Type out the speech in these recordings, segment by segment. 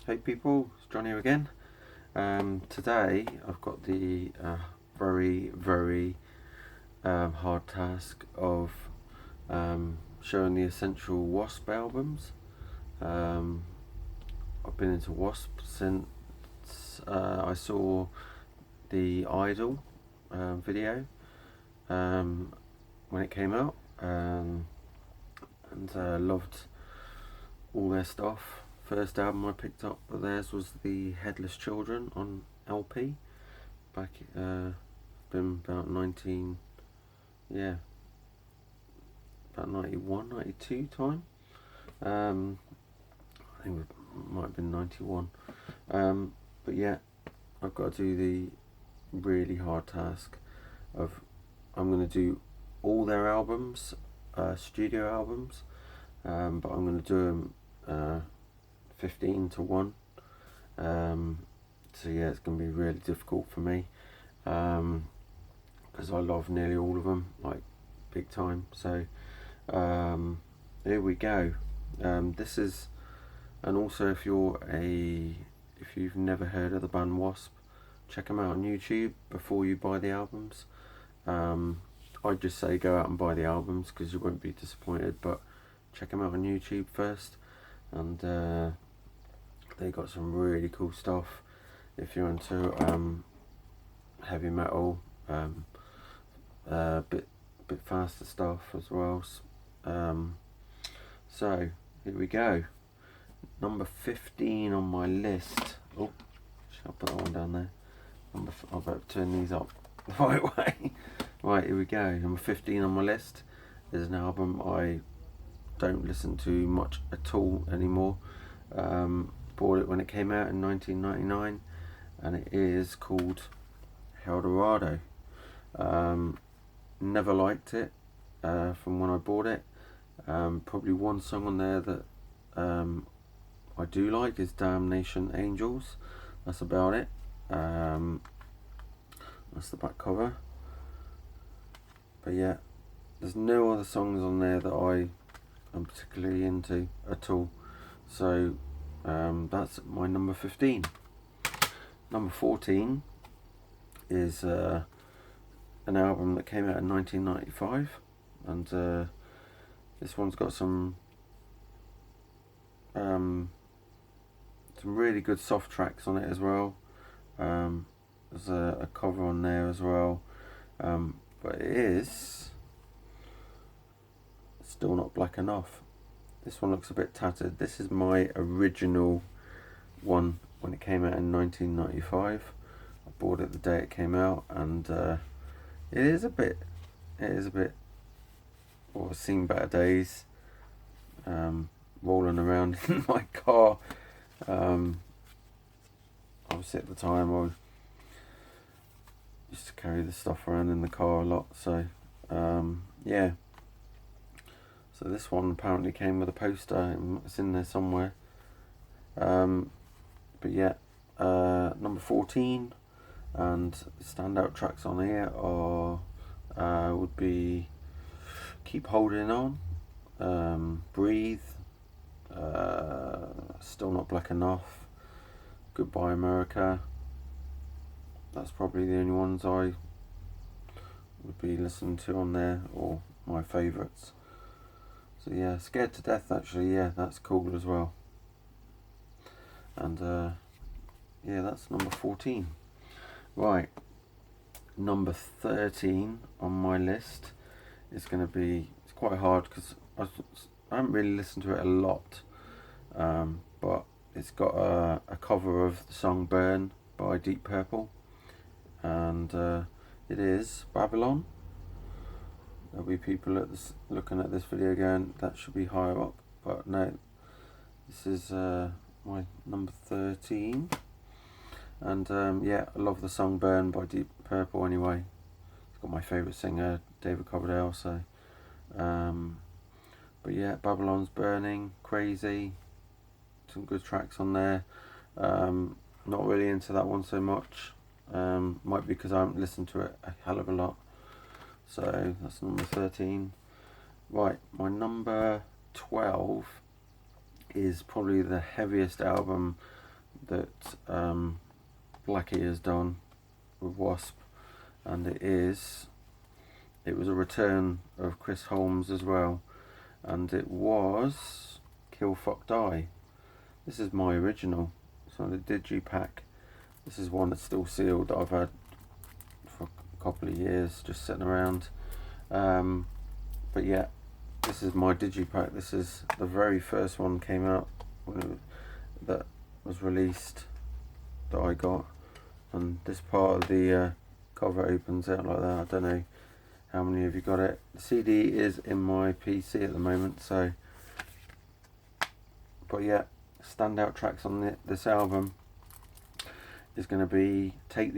Hey people, it's John here again. Today I've got the very hard task of showing the essential W.A.S.P albums. Um, I've been into W.A.S.P since I saw the Idol video when it came out, and loved all their stuff. First album I picked up of theirs was the Headless Children on LP back been about 19 yeah about 91, 92 time. I think it might have been 91. But yeah, I've got to do the really hard task of I'm going to do all their albums, studio albums, but I'm going to do them 15 to 1. So yeah, it's going to be really difficult for me because I love nearly all of them, like big time. So here we go. This is, and also if you've never heard of the band W.A.S.P, check them out on YouTube before you buy the albums. I'd just say go out and buy the albums because you won't be disappointed, but check them out on YouTube first. And they got some really cool stuff if you're into heavy metal, bit faster stuff as well. So here we go. Number 15 on my list. Oh, shall I put that one down there? I'll better turn these up the right way. Right, here we go. Number 15 on my list is an album I don't listen to much at all anymore. Bought it when it came out in 1999, and it is called El Dorado. Never liked it from when I bought it. Probably one song on there that I do like is Damnation Angels. That's about it. That's the back cover. But yeah, there's no other songs on there that I am particularly into at all. So that's my number 15. Number 14 is an album that came out in 1995, and this one's got some really good soft tracks on it as well. There's a cover on there as well, but it is still not black enough. This one looks a bit tattered. This is my original one when it came out in 1995. I bought it the day it came out, and it is a bit, well, I've seen better days. Rolling around in my car. Obviously at the time I used to carry the stuff around in the car a lot, so yeah. So this one apparently came with a poster. It's in there somewhere. But yeah, number 14, and standout tracks on here are would be Keep Holding On, Breathe, Still Not Black Enough, Goodbye America. That's probably the only ones I would be listening to on there, or my favourites. So yeah, Scared to Death actually, yeah, that's cool as well. And yeah, that's number 14. Right, number 13 on my list is going to be, it's quite hard because I haven't really listened to it a lot, but it's got a cover of the song Burn by Deep Purple, and it is Babylon. There'll be people looking at this video going, that should be higher up, but no, this is my number 13. And yeah, I love the song Burn by Deep Purple anyway. It's got my favourite singer, David Coverdale, so but yeah, Babylon's Burning, Crazy, some good tracks on there. Not really into that one so much. Might be because I haven't listened to it a hell of a lot. So that's number 13. Right, my number 12 is probably the heaviest album that Blackie has done with W.A.S.P, and it was a return of Chris Holmes as well, and it was Kill Fuck Die. This is my original. So the digipack. This is one that's still sealed that I've had for a couple of years, just sitting around. But yeah, this is my digipack. This is the very first one came out that was released that I got, and this part of the cover opens out like that. I don't know how many of you got it. The CD is in my PC at the moment, so. But yeah, standout tracks on this album is going to be get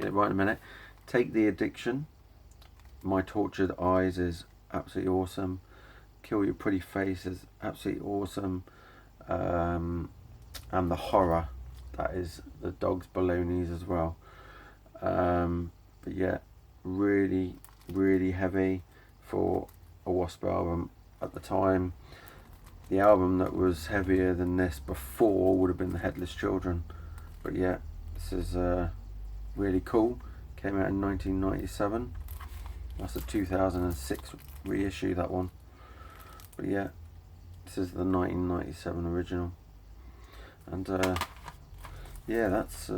it right in a minute. Take the Addiction. My Tortured Eyes is absolutely awesome. Kill Your Pretty Face is absolutely awesome. And The Horror, that is the Dog's Balonies as well. But yeah, really, really heavy for a W.A.S.P album at the time. The album that was heavier than this before would have been The Headless Children. But yeah, this is really cool. Came out in 1997. That's a 2006 reissue, that one. But yeah, this is the 1997 original. And yeah, that's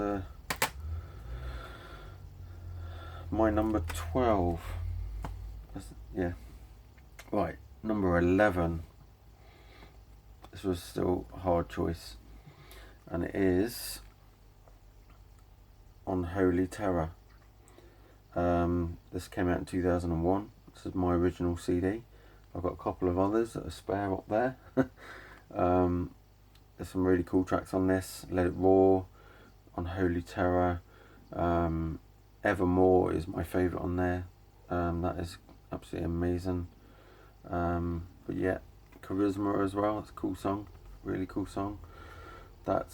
my number 12. Yeah. Right, number 11. This was still a hard choice, and it is Unholy Terror. This came out in 2001. This is my original CD. I've got a couple of others that are spare up there. There's some really cool tracks on this. Let It Roar, Unholy Terror, Evermore is my favourite on there. That is absolutely amazing. But yeah, Charisma as well. It's a cool song, really cool song. That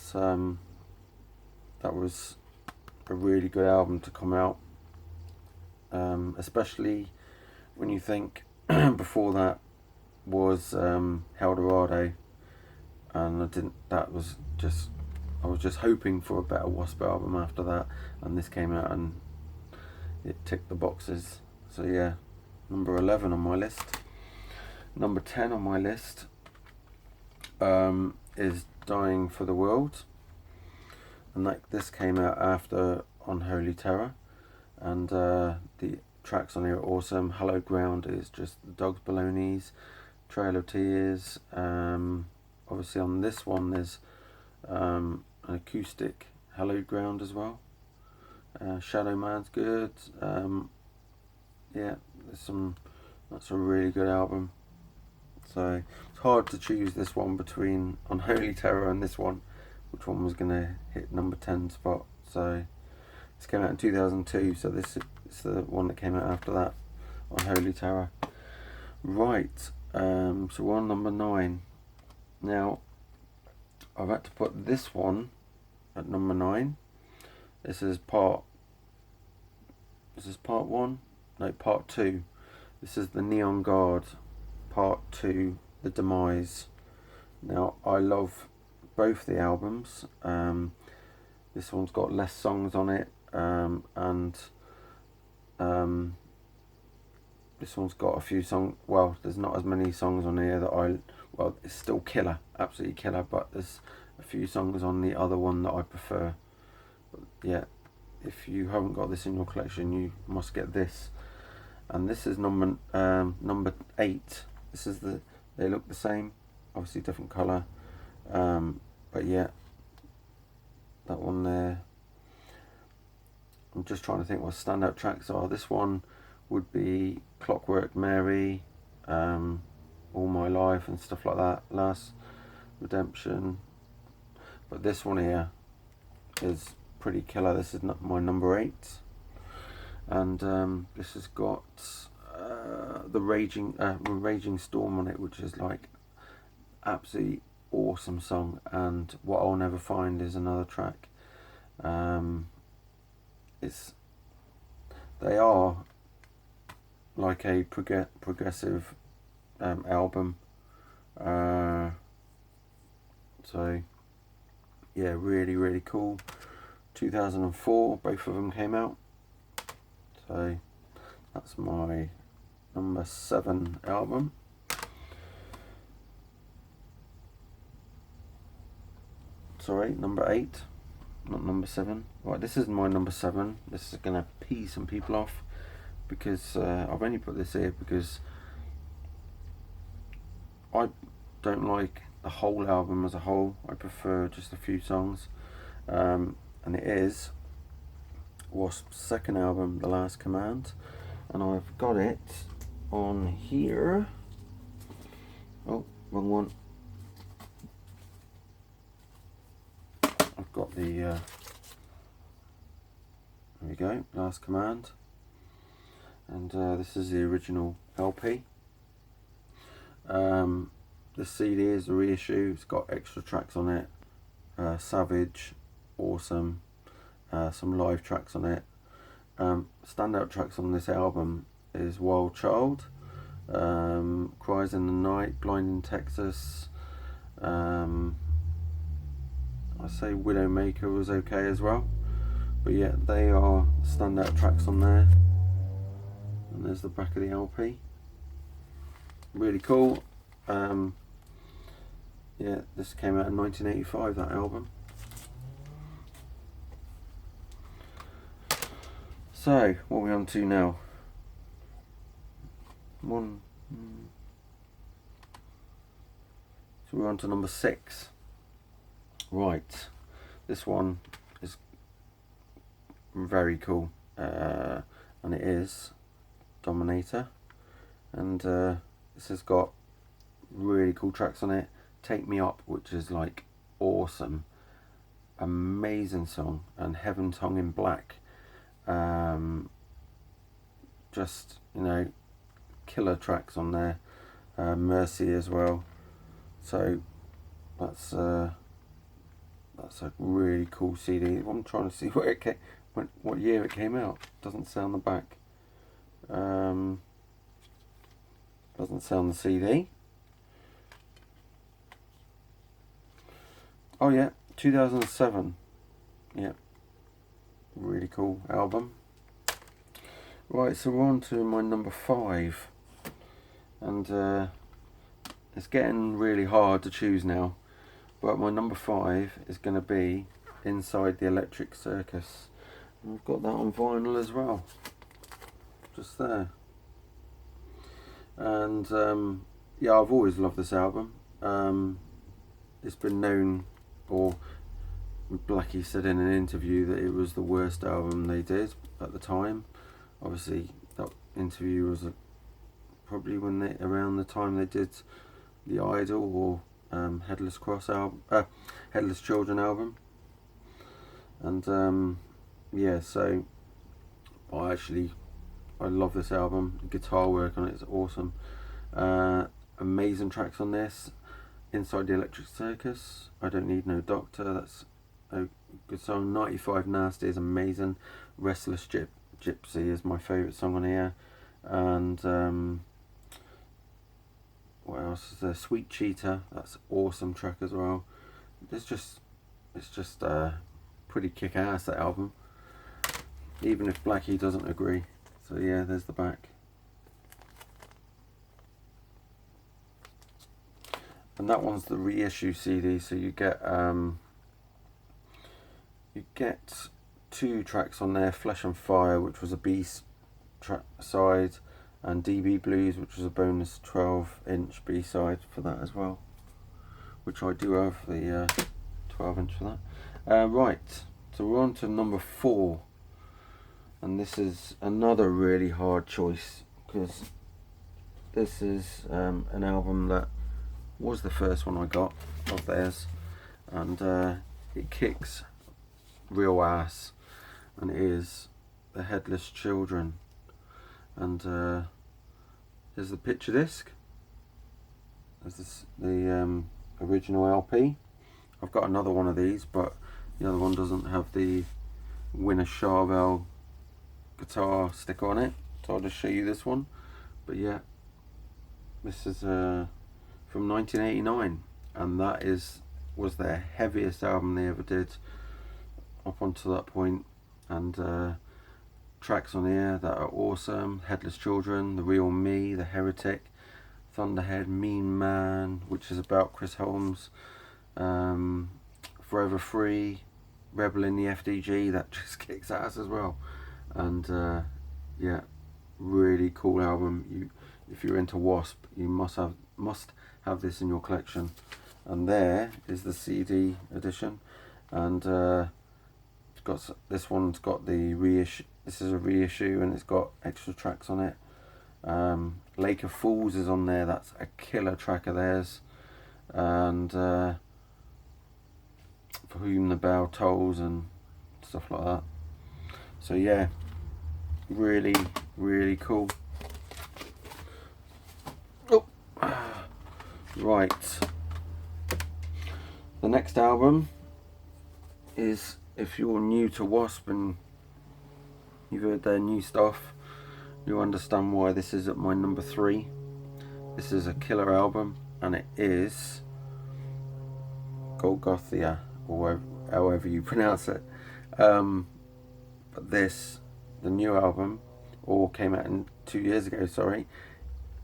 was a really good album to come out, especially when you think before that was El Dorado, and I was just hoping for a better W.A.S.P album after that, and this came out and it ticked the boxes. So yeah, number 11 on my list. Number 10 on my list is Dying for the World, and this came out after Unholy Terror, and the tracks on here are awesome. Hallowed Ground is just the Dog's Balonies. Trail of Tears. Obviously on this one there's an acoustic Hallowed Ground as well. Shadow Man's good. Yeah, that's a really good album. So it's hard to choose this one between Unholy Terror and this one, which one was going to hit number 10 spot. So this came out in 2002, so this is the one that came out after that, Unholy Terror. Right, so we're on number 9. Now, I've had to put this one at number 9. This is part 1? No, part 2. This is the Neon Guard, part 2, The Demise. Now, I love both the albums. This one's got less songs on it, and this one's got a few songs. Well, there's not as many songs on here that well, it's still killer, absolutely killer, but there's a few songs on the other one that I prefer. But yeah, if you haven't got this in your collection, you must get this. And this is number 8. This is they look the same, obviously different colour, but yeah, that one there. I'm just trying to think what standout tracks are. This one would be Clockwork Mary, All My Life and stuff like that, Last Redemption. But this one here is pretty killer. This is my number 8, and this has got the Raging Storm on it, which is like absolutely awesome song. And What I'll Never Find is another track. They are like a progressive album. So yeah, really cool. 2004, both of them came out. So that's my number 7 album. Sorry, number 8, not number 7. Right, this is my number 7. This is gonna pee some people off because I've only put this here because I don't like the whole album as a whole. I prefer just a few songs, and it is W.A.S.P's second album, The Last Command, and I've got it on here. Oh, wrong one. I've got the there we go, Last Command, and this is the original LP. The CD is the reissue. It's got extra tracks on it, Savage, awesome, some live tracks on it. Standout tracks on this album is Wild Child, Cries in the Night, Blinding Texas. I say Widowmaker was okay as well, but yeah, they are standout tracks on there. And there's the back of the LP. Really cool. Yeah, this came out in 1985, that album. So, what are we on to now? So we're on to number 6. Right, this one is very cool, and it is Dominator, and this has got really cool tracks on it. Take Me Up, which is like awesome, amazing song, and Heaven's Hung in Black, just, you know, killer tracks on there. Mercy as well. So that's a really cool CD. I'm trying to see where it came, what year it came out. Doesn't say on the back. Doesn't say on the CD. Oh yeah, 2007. Yeah, really cool album. Right, so we're on to my number 5, and it's getting really hard to choose now, but my number 5 is going to be Inside the Electric Circus, and I've got that on vinyl as well, just there. And yeah, I've always loved this album. It's been known, or Blackie said in an interview, that it was the worst album they did at the time. Obviously that interview was probably around the time they did the Idol or Headless Children album, and yeah, so I love this album. The guitar work on it is awesome. Amazing tracks on this. Inside the Electric Circus, I Don't Need No Doctor, that's a good song. 95 Nasty is amazing. Restless Gypsy is my favourite song on here. And what else is there? Sweet Cheetah, that's awesome track as well. It's just pretty kick-ass, that album, even if Blackie doesn't agree. So yeah, there's the back. And that one's the reissue CD, so you get 2 tracks on there: Flesh and Fire, which was a B side, and DB Blues, which was a bonus 12-inch B side for that as well, which I do have the 12-inch for that. Right, so we're on to number 4, and this is another really hard choice because this is an album that was the first one I got of theirs, and it kicks real ass, and it is The Headless Children. And there's the picture disc. There's the original LP. I've got another one of these, but the other one doesn't have the Winner Charvel guitar sticker on it, so I'll just show you this one. But yeah, this is from 1989, and that is was their heaviest album they ever did up until that point, and tracks on here that are awesome: Headless Children, The Real Me, The Heretic, Thunderhead, Mean Man, which is about Chris Holmes, Forever Free, Rebel in the FDG, that just kicks ass as well. And yeah, really cool album. If you're into W.A.S.P, you must have this in your collection. And there is the CD edition, and it's got, this one's got the reissue. This is a reissue, and it's got extra tracks on it. Lake of Fools is on there. That's a killer track of theirs. And For Whom the Bell Tolls and stuff like that. So yeah, really, really cool. Oh, right. The next album is, if you're new to W.A.S.P and you've heard their new stuff, you'll understand why this is at my number 3. This is a killer album, and it is Golgotha, or however you pronounce it. But this, the new album, or came out 2 years ago, sorry,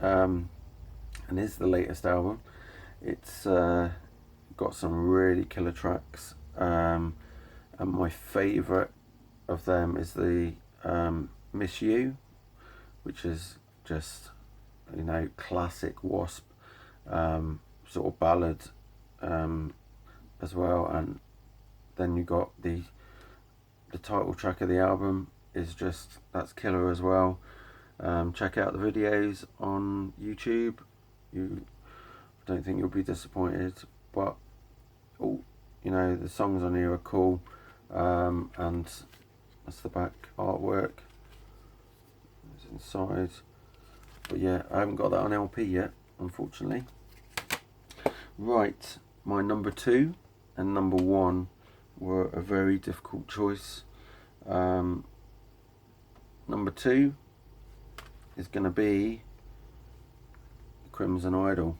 and is the latest album. It's got some really killer tracks, and my favourite of them is the Miss You, which is just, you know, classic W.A.S.P, sort of ballad as well. And then you got the title track of the album is just, that's killer as well. Check out the videos on YouTube. You don't think you'll be disappointed, but you know, the songs on here are cool, and that's the back artwork. It's inside, but yeah, I haven't got that on LP yet, unfortunately. Right, my number 2 and number 1 were a very difficult choice. Number 2 is going to be Crimson Idol.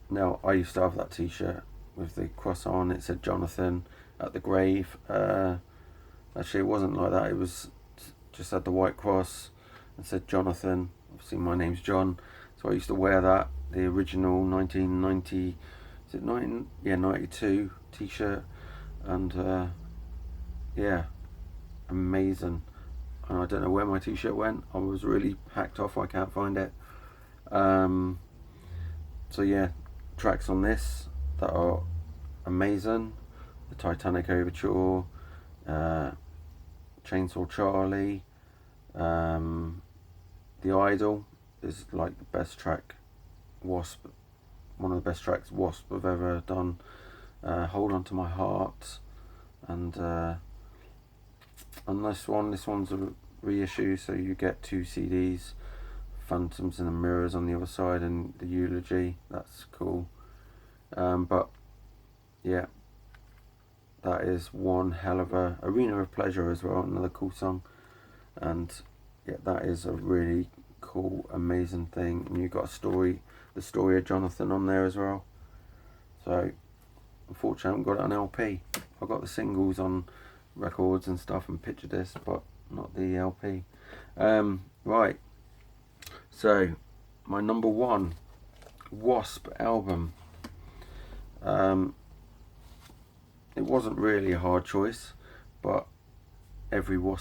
Now, I used to have that t-shirt with the cross on. It said Jonathan at the grave. Actually, it wasn't like that. It was just had the white cross and said Jonathan. Obviously, my name's John, so I used to wear that. The original 1990, is it 19? Yeah, 92 t-shirt, and yeah, amazing. And I don't know where my t-shirt went. I was really hacked off. I can't find it. So yeah, tracks on this that are amazing: the Titanic Overture, Chainsaw Charlie, The Idol is like the best track W.A.S.P, one of the best tracks W.A.S.P have ever done. Hold On To My Heart, and this one's a reissue, so you get 2 CDs, Phantoms and the Mirrors on the other side, and the Eulogy. That's cool. But yeah, that is one hell of a Arena of Pleasure as well, another cool song. And yeah, that is a really cool, amazing thing. And you've got the story of Jonathan on there as well. So unfortunately I haven't got it on LP. I've got the singles on records and stuff and picture discs, but not the LP. Right, so my number 1 W.A.S.P album. It wasn't really a hard choice, but everybody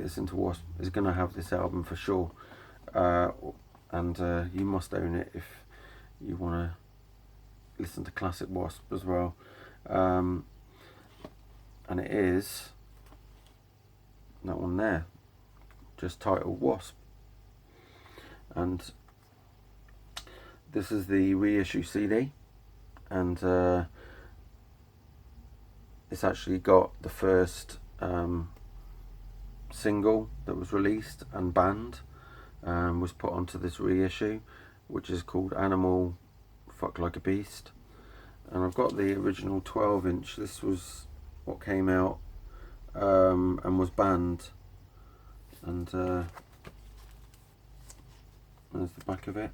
that's into W.A.S.P is going to have this album for sure, and you must own it if you want to listen to classic W.A.S.P as well. And it is that one there, just titled W.A.S.P. And this is the reissue CD, and it's actually got the first single that was released and banned, was put onto this reissue, which is called Animal Fuck Like a Beast. And I've got the original 12-inch. This was what came out and was banned, and there's the back of it.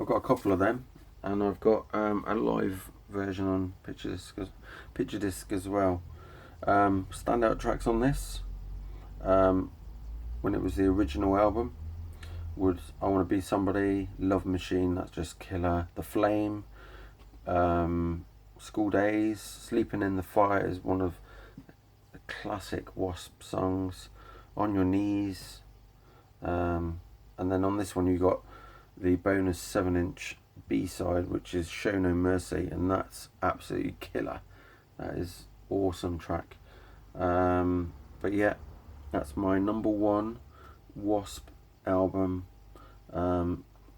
I've got a couple of them, and I've got a live version on picture disc as well. Standout tracks on this, when it was the original album, would I Want to Be Somebody, Love Machine, that's just killer. The Flame, School Days, Sleeping in the Fire is one of the classic W.A.S.P songs. On Your Knees, and then on this one you got the bonus 7-inch B-side, which is Show No Mercy, and that's absolutely killer. That is awesome track. But yeah, that's my number one W.A.S.P album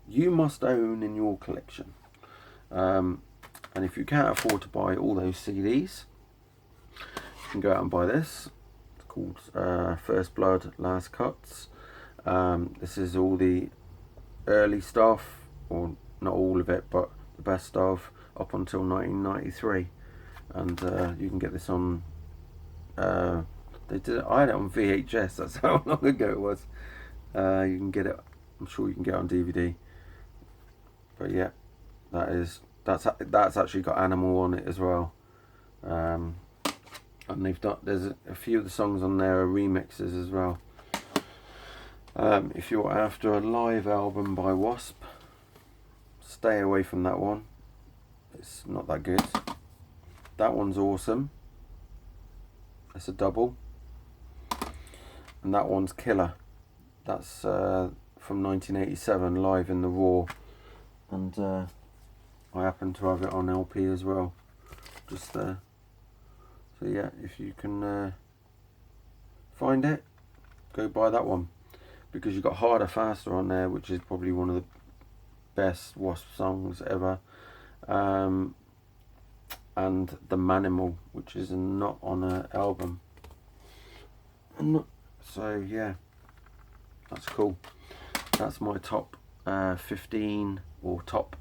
you must own in your collection. And if you can't afford to buy all those CDs, you can go out and buy this. It's called First Blood, Last Cuts. This is all the early stuff, or not all of it, but the best of up until 1993. And you can get this on. I had it on VHS. That's how long ago it was. You can get it. I'm sure you can get it on DVD. But yeah, that's actually got Animal on it as well. And there's a few of the songs on there are remixes as well. If you're after a live album by W.A.S.P, stay away from that one. It's not that good. That one's awesome. It's a double. And that one's killer. That's from 1987, Live in the Raw. And I happen to have it on LP as well. Just there. So yeah, if you can find it, go buy that one. Because you've got Harder, Faster on there, which is probably one of the best W.A.S.P songs ever. And The Manimal, which is not on an album. So yeah, that's cool. That's my top 15 or top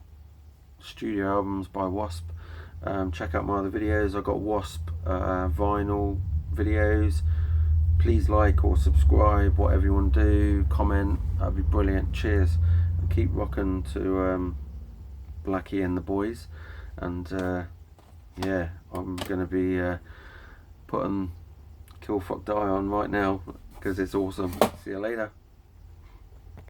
studio albums by W.A.S.P. Check out my other videos. I've got W.A.S.P vinyl videos. Please like or subscribe, whatever you want to do. Comment, that'd be brilliant. Cheers, and keep rocking to Blackie and the boys. And yeah, I'm gonna be putting Kill Fuck Die on right now because it's awesome. See you later.